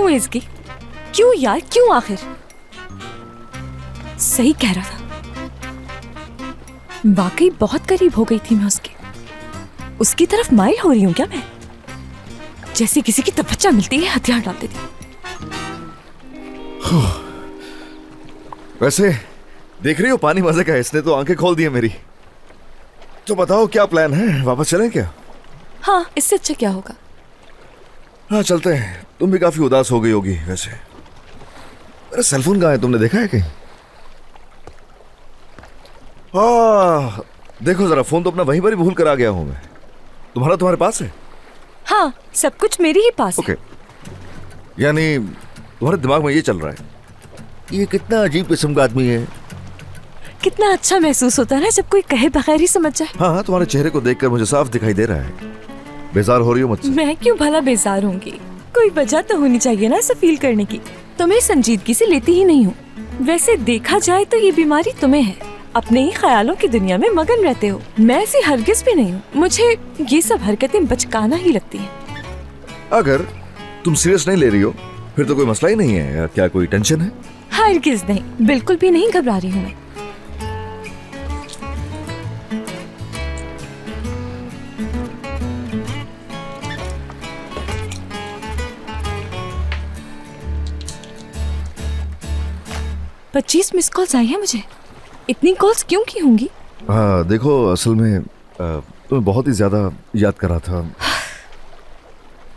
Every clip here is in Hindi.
क्यों इसकी? क्यों यार, क्यों आखिर? सही कह रहा था, वाकई बहुत करीब हो गई थी मैं उसकी तरफ माइल हो रही हूँ क्या मैं? जैसे किसी की तपच्चा मिलती है हथियार डाल देती। वैसे देख रही हो पानी मजे का, इसने तो आंखें खोल दी है मेरी। तो बताओ क्या प्लान है, वापस चलें क्या? हाँ, इससे अच्छा क्या होगा? हाँ चलते हैं। तुम भी काफी उदास हो गई होगी वैसे। मेरा सेलफोन कहाँ है, तुमने देखा है कहीं? हाँ देखो जरा, फोन तो अपना वहीं पर ही भूल कर आ गया हूं मैं। तुम्हारे पास है? हाँ, सब कुछ मेरे ही पास है। यानी तुम्हारे दिमाग में ये चल रहा है, ये कितना अजीब किस्म का आदमी है। कितना अच्छा महसूस होता है ना जब कोई कहे बगैर ही समझ जाए। हाँ, तुम्हारे चेहरे को देखकर मुझे साफ दिखाई दे रहा है। बेजार हो रही हो मुझसे? मैं क्यों भला बेजार होंगी? कोई वजह तो होनी चाहिए ना ऐसा फील करने की। तुम्हें संजीदगी से लेती ही नहीं हूँ। वैसे देखा जाए तो ये बीमारी तुम्हें है, अपने ही ख्यालों की दुनिया में मगन रहते हो। मैं ऐसी हरगिज भी नहीं हूँ, मुझे ये सब हरकतें बचकाना ही लगती हैं। अगर तुम सीरियस नहीं ले रही हो फिर तो कोई मसला ही नहीं है। क्या कोई टेंशन है? हरगिज नहीं, बिल्कुल भी नहीं घबरा रही हूँ मैं। पच्चीस मिस कॉल्स आई हैं मुझे। इतनी कॉल्स क्यों की होंगी? हाँ देखो, असल में तुम्हें बहुत ही ज्यादा याद कर रहा था।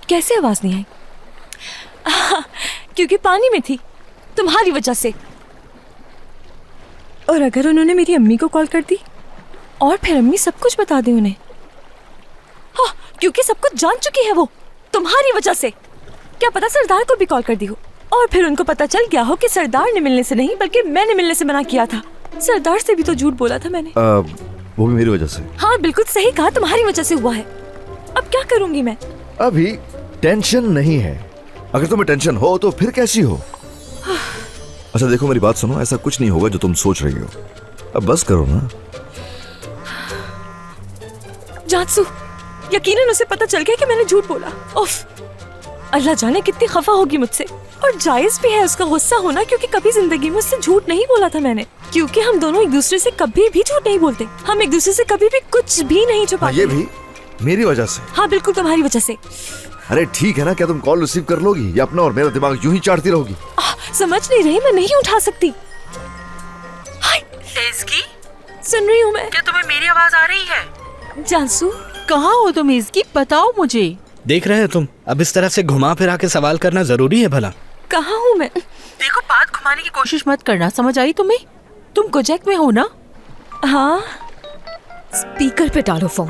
कैसे आवाज नहीं आई? क्योंकि पानी में थी, तुम्हारी वजह से। और अगर उन्होंने मेरी अम्मी को कॉल कर दी और फिर अम्मी सब कुछ बता दे उन्हें। हाँ, क्योंकि सब कुछ जान चुकी है वो, तुम्हारी वजह से। क्या पता सरदार को भी कॉल कर दी हो और फिर उनको पता चल गया हो कि सरदार ने मिलने से नहीं बल्कि मैंने मिलने से मना किया था। सरदार से भी तो झूठ बोला था मैंने। वो भी मेरी वजह से? हाँ बिल्कुल सही कहा, तुम्हारी वजह से हुआ है। अब क्या करूंगी मैं? अभी टेंशन नहीं है। अगर तुम्हें टेंशन हो तो फिर कैसी हो? अच्छा देखो मेरी बात सुनो, ऐसा कुछ नहीं होगा जो तुम सोच रही हो। अब बस करो ना। जादसू, यकीनन उसे पता चल गया कि मैंने झूठ बोला। उफ, अल्लाह जाने कितनी खफा होगी मुझसे। और जायज भी है उसका गुस्सा होना, क्योंकि कभी जिंदगी में उससे झूठ नहीं बोला था मैंने। क्योंकि हम दोनों एक दूसरे से कभी भी झूठ नहीं बोलते, हम एक दूसरे से कभी भी कुछ भी नहीं छुपाते। ये भी मेरी वजह से? हाँ बिल्कुल तुम्हारी वजह से। अरे ठीक है ना, क्या तुम कॉल रिसीव कर लोगी या अपना और मेरा दिमाग यूं ही चाटती रहोगी? समझ नहीं रही, मैं नहीं उठा सकती। इसकी सुन रही हूँ मैं। क्या तुम्हें मेरी आवाज आ रही है? जानसू, कहाँ हो तुम इसकी? बताओ मुझे। देख रहे हो तुम, अब इस तरह से घुमा फिरा के सवाल करना जरूरी है भला? कहाँ हूँ मैं? देखो, बात घुमाने की कोशिश मत करना, समझ आई तुम्हें? तुम गोजैक में हो ना? हाँ। स्पीकर पे डालो फोन।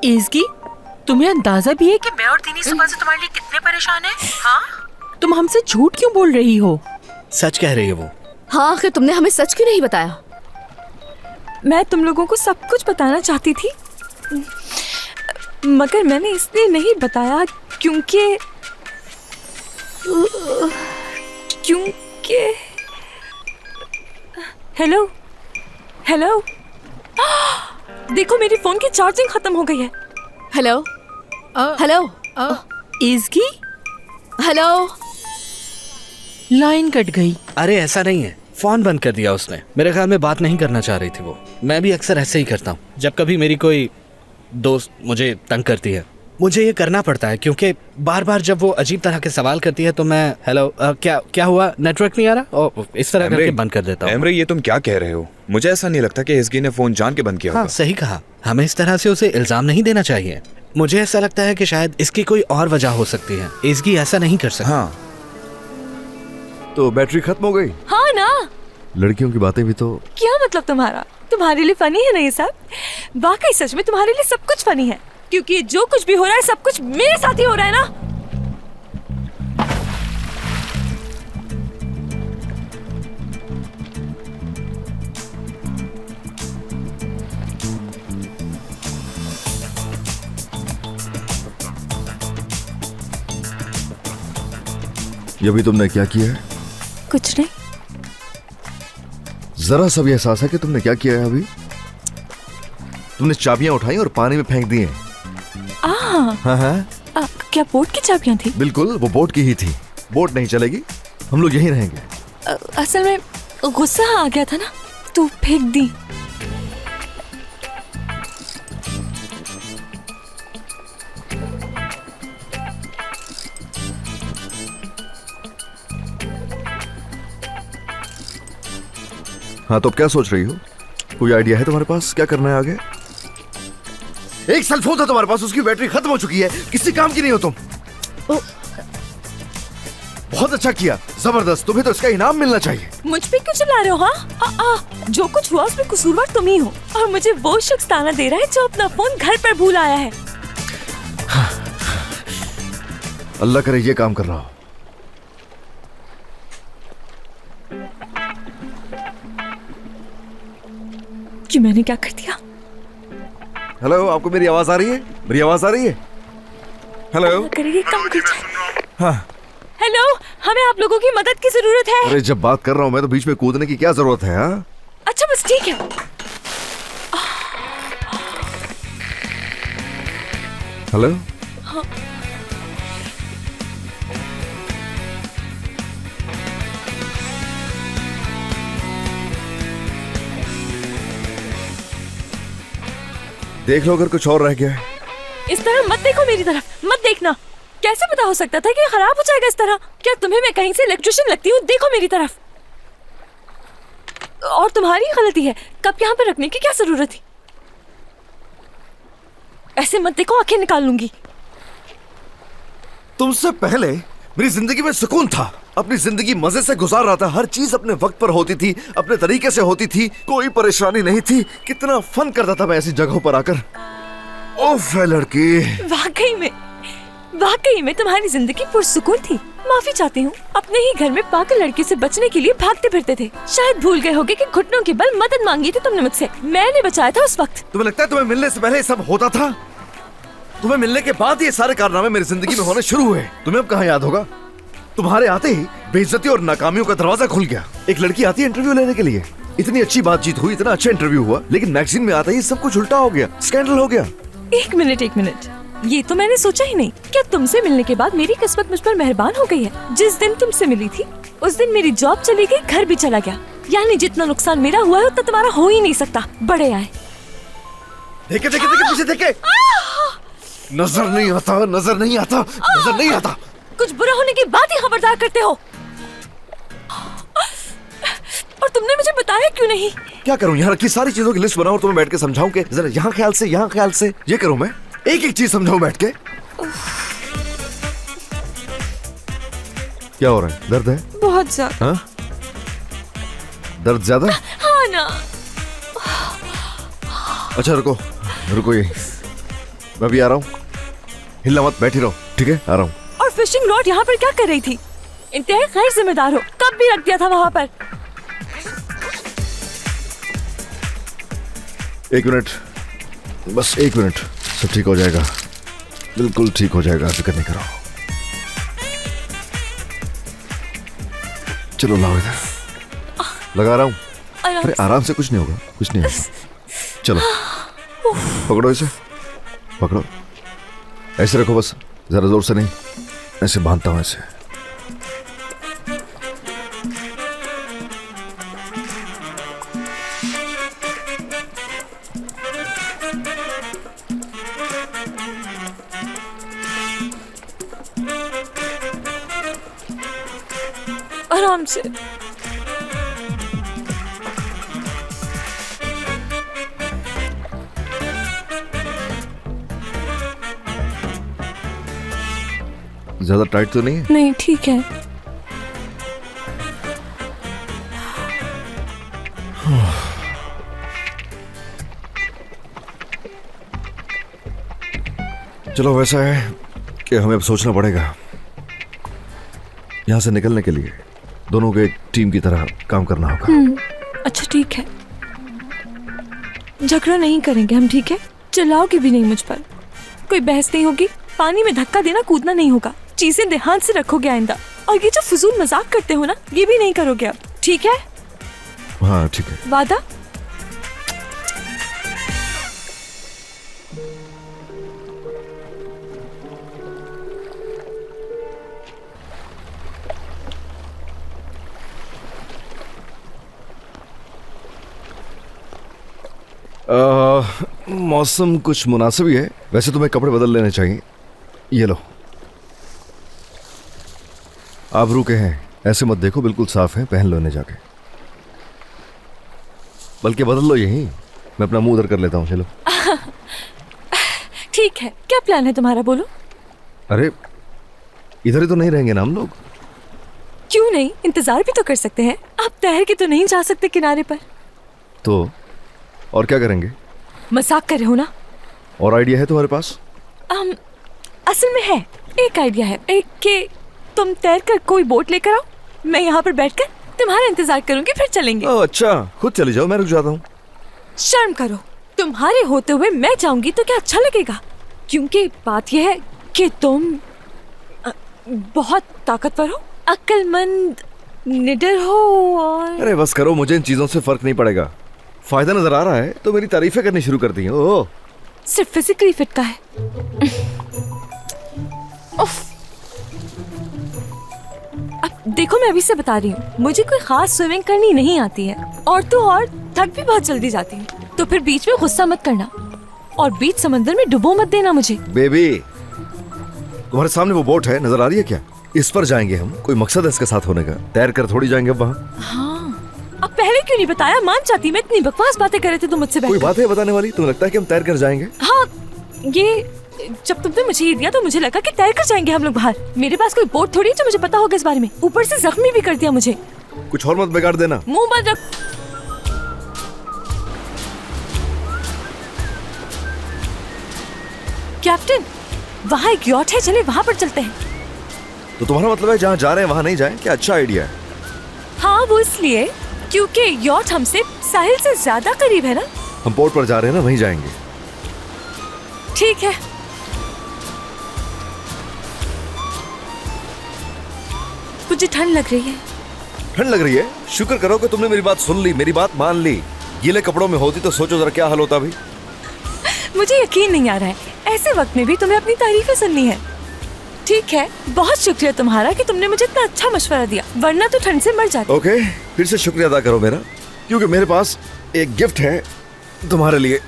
इसकी तुम्हें अंदाजा भी है कि मैं और दीनी सुबह से तुम्हारे लिए कितने परेशान हैं? हाँ? तुम हमसे झूठ क्यों बोल रही हो? सच कह रही है वो। हाँ, आखिर तुमने हमें सच क्यों नहीं बताया? मैं तुम लोगों को सब कुछ बताना चाहती थी, मगर मैंने इसलिए नहीं बताया क्योंकि हेलो हेलो, देखो मेरी फोन की चार्जिंग खत्म हो गई है। हेलो हेलो इसकी हेलो, लाइन कट गई। अरे ऐसा नहीं है, फोन बंद कर दिया उसने। मेरे ख्याल में बात नहीं करना चाह रही थी वो। मैं भी अक्सर ऐसे ही करता हूँ, जब कभी मेरी कोई दोस्त मुझे तंग करती है। मुझे ये करना पड़ता है क्योंकि बार बार जब वो अजीब तरह के सवाल करती है तो मैं हेलो क्या हुआ, नेटवर्क नहीं आ रहा, और इस तरह करके बंद कर देता हूँ। एमरे, ये तुम क्या कह रहे हो? मुझे ऐसा नहीं लगता कि इसकी ने फोन जान के बंद किया होगा। हाँ सही कहा, हमें इस तरह से उसे इल्जाम नहीं देना चाहिए। मुझे ऐसा लगता है कि शायद इसकी कोई और वजह हो सकती है। इसकी ऐसा नहीं कर सकती। हाँ तो बैटरी खत्म हो गई? हाँ ना। लड़कियों की बातें भी तो। क्या मतलब तुम्हारा? तुम्हारे लिए फनी है ना ये सब? वाकई सच में तुम्हारे लिए सब कुछ फनी है, क्योंकि जो कुछ भी हो रहा है सब कुछ मेरे साथ ही हो रहा है ना। ये भी तुमने क्या किया है? कुछ नहीं। जरा सा भी एहसास है कि तुमने क्या किया है? अभी तुमने चाबियां उठाई और पानी में फेंक दी हैं। हाँ हाँ। क्या बोट की चाबियां थी? बिल्कुल, वो बोट की ही थी। बोट नहीं चलेगी, हम लोग यहीं रहेंगे। असल में गुस्सा आ गया था ना, तो फेंक दी। हाँ, तो अब क्या सोच रही हो? कोई आइडिया है तुम्हारे पास? क्या करना है आगे? एक सेल फोन था तुम्हारे पास, उसकी बैटरी खत्म हो चुकी है, किसी काम की नहीं हो तुम। बहुत अच्छा किया, जबरदस्त, तुम्हें तो इसका इनाम मिलना चाहिए। मुझ पे क्यों चिल्ला रहे हो? हाँ, जो कुछ हुआ उसमें कसूरवार तुम ही हो, और मुझे वो शख्स ताना दे रहा है जो अपना फोन घर पर भूल आया है। अल्लाह करे ये काम कर रहा हो। कि मैंने क्या कर दिया? हेलो, आपको मेरी आवाज आ रही है? मेरी आवाज आ रही है? हेलो। करेंगे, काम कर जाए। हाँ। हेलो, हमें आप लोगों की मदद की जरूरत है। अरे जब बात कर रहा हूँ मैं तो बीच में कूदने की क्या जरूरत है? हाँ, अच्छा बस ठीक है। हेलो। देख लो अगर कुछ और रह गया है। इस तरह मत देखो मेरी तरफ, मत देखना। कैसे पता हो सकता था कि ये खराब हो जाएगा इस तरह? क्या तुम्हें मैं कहीं से इलेक्ट्रिशियन लगती हूँ? देखो मेरी तरफ। और तुम्हारी गलती है, कप यहाँ पर रखने की क्या जरूरत थी? ऐसे मत देखो, आंखें निकाल लूंगी। तुमसे पहले मेरी जिंदगी में सुकून था, अपनी जिंदगी मजे से गुजार रहा था, हर चीज अपने वक्त पर होती थी, अपने तरीके से होती थी, कोई परेशानी नहीं थी। कितना फन करता था मैं ऐसी जगहों पर आकर। ओफ लड़की, वाकई में तुम्हारी जिंदगी पुरसुकून थी। माफी चाहती हूँ, अपने ही घर में पागल लड़के से बचने के लिए भागते फिरते थे। शायद भूल गए होगे कि घुटनों के बल मदद मांगी थी तुमने मुझसे, मैंने बचाया था उस वक्त। तुम्हें लगता है तुम्हें मिलने से पहले ये सब होता था? तुम्हें मिलने के बाद ये सारे कारनामे मेरी जिंदगी में होने शुरू हुए। तुम्हें अब कहाँ याद होगा? तुम्हारे आते ही बेइज्जती और नाकामियों का दरवाजा खुल गया। एक लड़की आती है इंटरव्यू लेने के लिए, इतनी अच्छी बातचीत हुई, इतना अच्छा इंटरव्यू हुआ, लेकिन मैगजीन में आते ही सब कुछ उल्टा हो गया, स्कैंडल हो गया। एक मिनट, ये तो मैंने सोचा ही नहीं। क्या तुमसे मिलने के बाद मेरी किस्मत मुझ पर मेहरबान हो गई है? जिस दिन तुमसे मिली थी उस दिन मेरी जॉब चली गई, घर भी चला गया। यानी जितना नुकसान मेरा हुआ है उतना तुम्हारा हो ही नहीं सकता। बड़े आए। देखे पीछे देखे। नजर नहीं आता, नजर नहीं आता, नजर नहीं आता। कुछ बुरा होने की बात ही खबरदार करते हो। और तुमने मुझे बताया क्यों नहीं? क्या करूं, यहाँ रखी सारी चीजों की लिस्ट बनाऊं और तुम्हें बैठ के समझाऊं कि जरा यहाँ ख्याल से, यहाँ ख्याल से, ये करूं मैं? एक एक चीज समझाऊं बैठ के? क्या हो रहा है? दर्द है? बहुत ज्यादा। हाँ? दर्द ज्यादा? हाँ ना। अच्छा रुको यही, मैं भी आ रहा हूँ। हिलना मत, बैठी रहो, ठीक है? आ रहा हूँ। और फिशिंग रॉड यहाँ पर क्या कर रही थी? इंतहाई गैर जिम्मेदार हो, कब भी रख दिया था वहाँ पर। एक मिनट, बस एक मिनट, सब ठीक हो जाएगा, बिल्कुल ठीक हो जाएगा, फिक्र नहीं करो। चलो लाओ इधर, लगा रहा हूँ। अरे आराम से, कुछ नहीं होगा, कुछ नहीं होगा। चलो पकड़ो इसे, पकड़ो, ऐसे रखो, बस जरा जोर से नहीं, ऐसे बांधता हूँ ऐसे। आराम से। ज्यादा टाइट तो नहीं है? नहीं, ठीक है। चलो वैसा है कि हमें अब सोचना पड़ेगा, यहाँ से निकलने के लिए दोनों के टीम की तरह काम करना होगा। अच्छा ठीक है, झगड़ा नहीं करेंगे हम, ठीक है? चिल्लाओगे भी नहीं मुझ पर, कोई बहस नहीं होगी, पानी में धक्का देना कूदना नहीं होगा, चीजें ध्यान से रखोगे आइंदा। और ये जो फजूल मजाक करते हो ना, ये भी नहीं करोगे अब, ठीक है? हाँ ठीक है। वादा? मौसम कुछ मुनासिब ही है, वैसे तुम्हें कपड़े बदल लेने चाहिए। ये लो। आप रुके हैं, ऐसे मत देखो, बिल्कुल साफ है, पहन लो इन्हें जाके। बल्कि बदल लो यही, मैं अपना मुंह उधर कर लेता हूँ। चलो। ठीक है, क्या प्लान है तुम्हारा, बोलो। अरे इधर ही तो नहीं रहेंगे ना हम लोग? क्यों नहीं, इंतजार भी तो कर सकते हैं। आप तैर के तो नहीं जा सकते किनारे पर। तो और क्या करेंगे? मजाक कर रहे हो ना? और आइडिया है तुम्हारे पास? असल में है, एक आइडिया है। एक कि तुम तैर कर कोई बोट लेकर आओ, मैं यहाँ पर बैठकर तुम्हारा इंतजार करूंगी, फिर चलेंगे। ओह अच्छा, खुद चली जाओ, मैं रुक जाता हूँ। शर्म करो, तुम्हारे होते हुए मैं जाऊंगी तो क्या अच्छा लगेगा? क्योंकि बात यह है कि तुम बहुत ताकतवर हो, अक्लमंद, निडर हो और अरे बस करो, मुझे इन चीजों से फर्क नहीं पड़ेगा। फायदा नजर आ रहा है तो मेरी तारीफें करनी शुरू कर दी हैं। ओह, सिर्फ फिजिकली फिट का है। उफ। अब देखो, मैं अभी से बता रही हूँ, मुझे कोई खास स्विमिंग करनी नहीं आती है, और तो और थक भी बहुत जल्दी जाती हूँ। तो फिर बीच में गुस्सा मत करना और बीच समंदर में डुबो मत देना मुझे। बेबी, तुम्हारे सामने वो बोट है, नजर आ रही है क्या? इस पर जाएंगे हम, कोई मकसद है इसके साथ होने का, तैर कर थोड़ी जाएंगे अब वहाँ। हाँ, अब पहले क्यों नहीं बताया? मान जाती, मैं इतनी बकवास बातें कर रहे थे तुम मुझसे कोई बैठ। बात है बताने वाली? तुम्हें लगता है कि हम तैर कर जाएंगे? हाँ, ये जब तुमने मुझे ये दिया तो मुझे लगा कि तैर कर जाएंगे हम लोग बाहर। मेरे पास कोई बोट थोड़ी है जो मुझे पता होगा इस बारे में। ऊपर से जख्मी भी कर दिया मुझे। कुछ और मत बिगाड़ देना। मुंह बंद रख। कैप्टन, वहाँ एक यॉट है, चले वहाँ पर चलते हैं। तो तुम्हारा मतलब है जहाँ जा रहे हैं वहाँ नहीं जाएं? क्या अच्छा आइडिया है। हाँ, वो इसलिए क्योंकि यॉट हमसे साहिल से ज्यादा करीब है ना। हम पोर्ट पर जा रहे हैं ना, वहीं जाएंगे। ठीक है। मुझे ठंड लग रही है। ठंड लग रही है? शुक्र करो कि तुमने मेरी बात सुन ली, मेरी बात मान ली। गीले कपड़ों में होती तो सोचो जरा क्या हाल होता अभी। मुझे यकीन नहीं आ रहा है, ऐसे वक्त में भी तुम्हें अपनी तारीफें सुननी है। ठीक है, बहुत शुक्रिया तुम्हारा कि तुमने मुझे इतना अच्छा मशवरा दिया, वरना तो ठंड से मर जाती। ओके, फिर से शुक्रिया अदा करो मेरा, क्योंकि मेरे पास एक गिफ्ट है तुम्हारे लिए,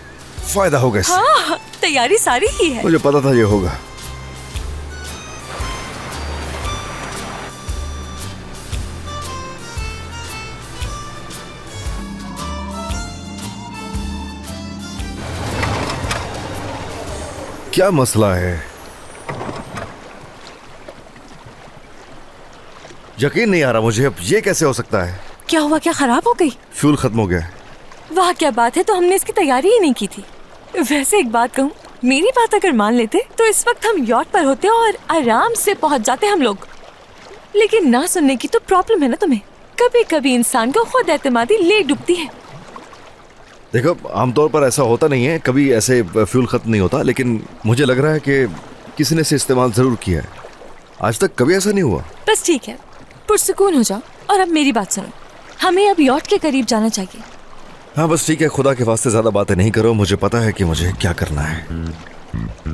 फायदा होगा इससे। हाँ, तैयारी सारी ही है। मुझे पता था ये होगा। क्या मसला है? यकीन नहीं आ रहा मुझे, अब ये कैसे हो सकता है? क्या हुआ, क्या खराब हो गई? फ्यूल खत्म हो गया है। वाह, क्या बात है, तो हमने इसकी तैयारी ही नहीं की थी। वैसे एक बात कहूँ, मेरी बात अगर मान लेते तो इस वक्त हम यॉट पर होते और आराम से पहुंच जाते हम लोग। लेकिन ना सुनने की तो प्रॉब्लम है ना तुम्हें। कभी कभी इंसान को खुद एतमादी ले डूबती है। देखो, आमतौर पर ऐसा होता नहीं है, कभी ऐसे फ्यूल खत्म नहीं होता, लेकिन मुझे लग रहा है कि किसी ने इसे इस्तेमाल जरूर किया है। आज तक कभी ऐसा नहीं हुआ। बस ठीक है, पुरसुकून हो जाओ और अब मेरी बात सुनो। हमें अब यॉट के करीब जाना चाहिए। हाँ बस ठीक है, खुदा के वास्ते ज्यादा बातें नहीं करो, मुझे पता है कि मुझे क्या करना है।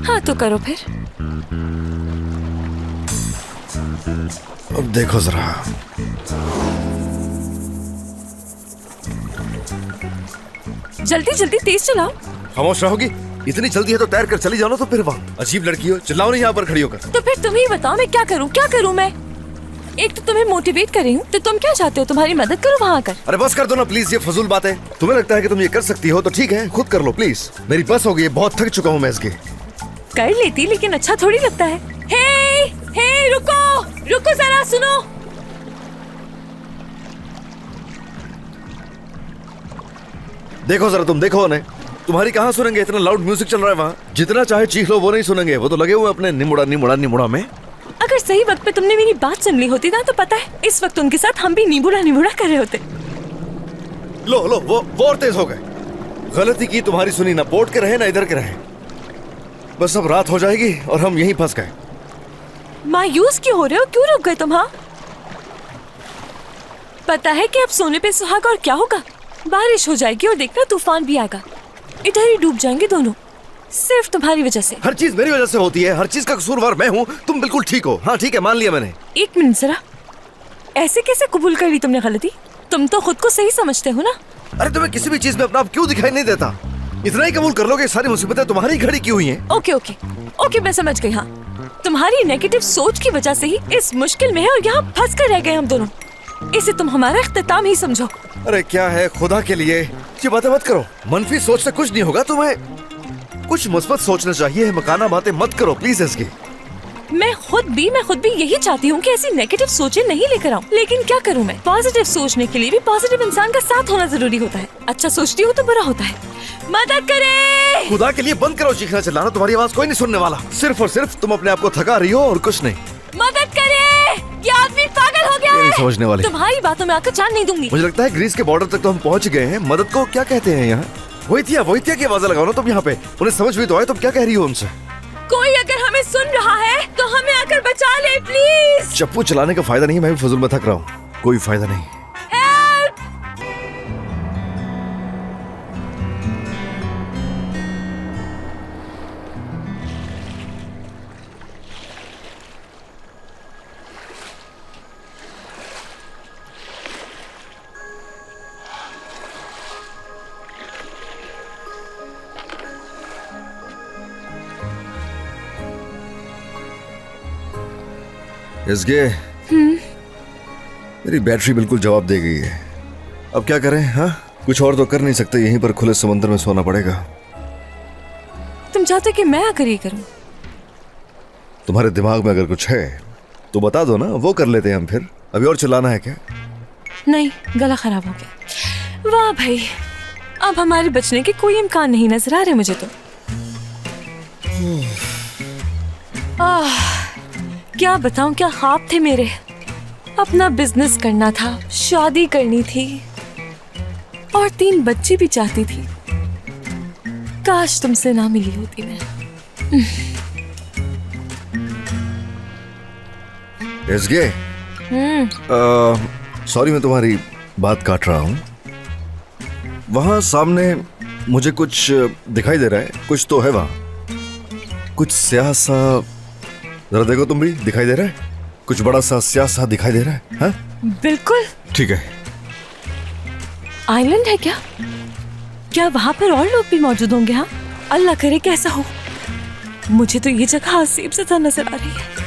हाँ तो करो फिर। अब देखो जरा, जल्दी जल्दी तेज चलाओ। खामोश रहोगी? इतनी जल्दी है तो तैर कर चली जाओ ना। तो फिर वहाँ अजीब लड़की हो, चिल्लाओ नहीं यहाँ पर खड़ी होकर। तो फिर तुम ही बताओ, मैं क्या करूँ, क्या करूँ मैं? एक तो तुम्हें मोटिवेट कर रही हूँ, तो तुम क्या चाहते हो? तुम्हारी मदद करूँ वहाँ आकर? अरे बस कर दो ना प्लीज, ये फजूल बात है। तुम्हें लगता है कि तुम ये कर सकती हो तो ठीक है, खुद कर लो प्लीज। मेरी बस हो गई है, बहुत थक चुका हूँ मैं इसके। कर लेती, लेकिन अच्छा थोड़ी लगता है। हे, रुको रुको जरा, सुनो। देखो जरा, तुम देखो उन्हें, तुम्हारी कहाँ सुनेंगे, इतना लाउड म्यूजिक चल रहा है वहाँ। जितना चाहे चीख लो, वो नहीं सुनेंगे, वो तो लगे हुए अपने निमुड़ा निमुड़ा निमुड़ा में। अगर सही वक्त पे तुमने मेरी बात सुन ली होती ना, तो पता है इस वक्त उनके साथ हम भी निमुड़ा निमुड़ा कर रहे होते। लो लो, वो और तेज हो गए। गलती की तुम्हारी सुनी, ना पोर्ट के रहे ना इधर के रहे। बस अब रात हो जाएगी और हम यहीं फंस गए। मायूस क्यों हो रहे हो, क्यों रुक गए तुम? हाँ, पता है कि अब सोने पे सुहागा और क्या होगा? बारिश हो जाएगी और देखना तूफान भी आएगा, इधर ही डूब जाएंगे दोनों, सिर्फ तुम्हारी वजह से। हर चीज मेरी वजह से होती है, हर चीज का कसूरवार मैं हूँ। तुम बिल्कुल ठीक हो। हाँ ठीक है, मान लिया मैंने। एक मिनट जरा, ऐसे कैसे कबूल कर ली तुमने गलती? तुम तो खुद को सही समझते हो ना। अरे तुम्हें किसी भी चीज में अपना आप क्यों दिखाई नहीं देता? इतना ही कबूल कर लो कि सारी मुसीबतें तुम्हारी ही खड़ी की हुई हैं। ओके ओके ओके, मैं समझ गई। हाँ, तुम्हारी नेगेटिव सोच की वजह से ही इस मुश्किल में है और यहाँ फंस कर रह गए हम दोनों। इसे तुम हमारा इख्तिताम ही समझो। अरे क्या है, खुदा के लिए ये बातें मत करो। मनफी सोच से कुछ नहीं होगा, तुम्हें कुछ मुस्बत सोचना चाहिए। मकाना बातें मत करो प्लीज एसके। मैं खुद भी यही चाहती हूँ कि ऐसी नेगेटिव सोचें नहीं लेकर आऊँ, लेकिन क्या करूँ मैं? पॉजिटिव सोचने के लिए भी पॉजिटिव इंसान का साथ होना जरूरी होता है। अच्छा सोचती हूँ तो बुरा होता है। मदद करे। खुदा के लिए बंद करो चीखना चिल्लाना, तुम्हारी आवाज कोई नहीं सुनने वाला। सिर्फ और सिर्फ तुम अपने आप को थका रही हो और कुछ नहीं। मदद करे, ये आदमी पागल हो गया ये नहीं है। समझने वाले। तुम्हारी बातों में आकर जान नहीं दूंगी। मुझे लगता है ग्रीस के बॉर्डर तक तो हम पहुंच गए हैं। मदद को क्या कहते हैं यहाँ? वोइतिया की आवाज लगाओ ना तुम यहाँ पे। उन्हें समझ भी तो आए तुम क्या कह रही हो उनसे। कोई अगर हमें सुन रहा है तो हमें आकर बचा ले प्लीज। चप्पू चलाने का फायदा नहीं, मैं भी फजूल में थक रहा हूँ, कोई फायदा नहीं। इसके मेरी बैटरी बिल्कुल जवाब दे गई है। अब क्या करें? हाँ, कुछ और तो कर नहीं सकते, यहीं पर खुले समंदर में सोना पड़ेगा। तुम चाहते कि मैं आकर ये करूं? तुम्हारे दिमाग में अगर कुछ है तो बता दो ना, वो कर लेते हैं हम फिर। अभी और चिल्लाना है क्या? नहीं, गला खराब हो गया। वाह भाई, अब हमारे बचने के कोई इम्कान नहीं नजर आ रहे मुझे तो। क्या बताऊं, क्या ख्वाब थे मेरे। अपना बिजनेस करना था, शादी करनी थी और 3 बच्चे भी चाहती थी। काश तुमसे ना मिली होती मैं। एसगे, सॉरी मैं तुम्हारी बात काट रहा हूँ। वहां सामने मुझे कुछ दिखाई दे रहा है, कुछ तो है वहां, कुछ स्याह सा। जरा देखो तुम भी, दिखाई दे रहा है कुछ बड़ा सा स्याह सा दिखाई दे रहा है? हाँ बिल्कुल ठीक है। आइलैंड है क्या? क्या वहां पर और लोग भी मौजूद होंगे? हाँ, अल्लाह करे कैसा हो। मुझे तो ये जगह अजीब सा नजर आ रही है।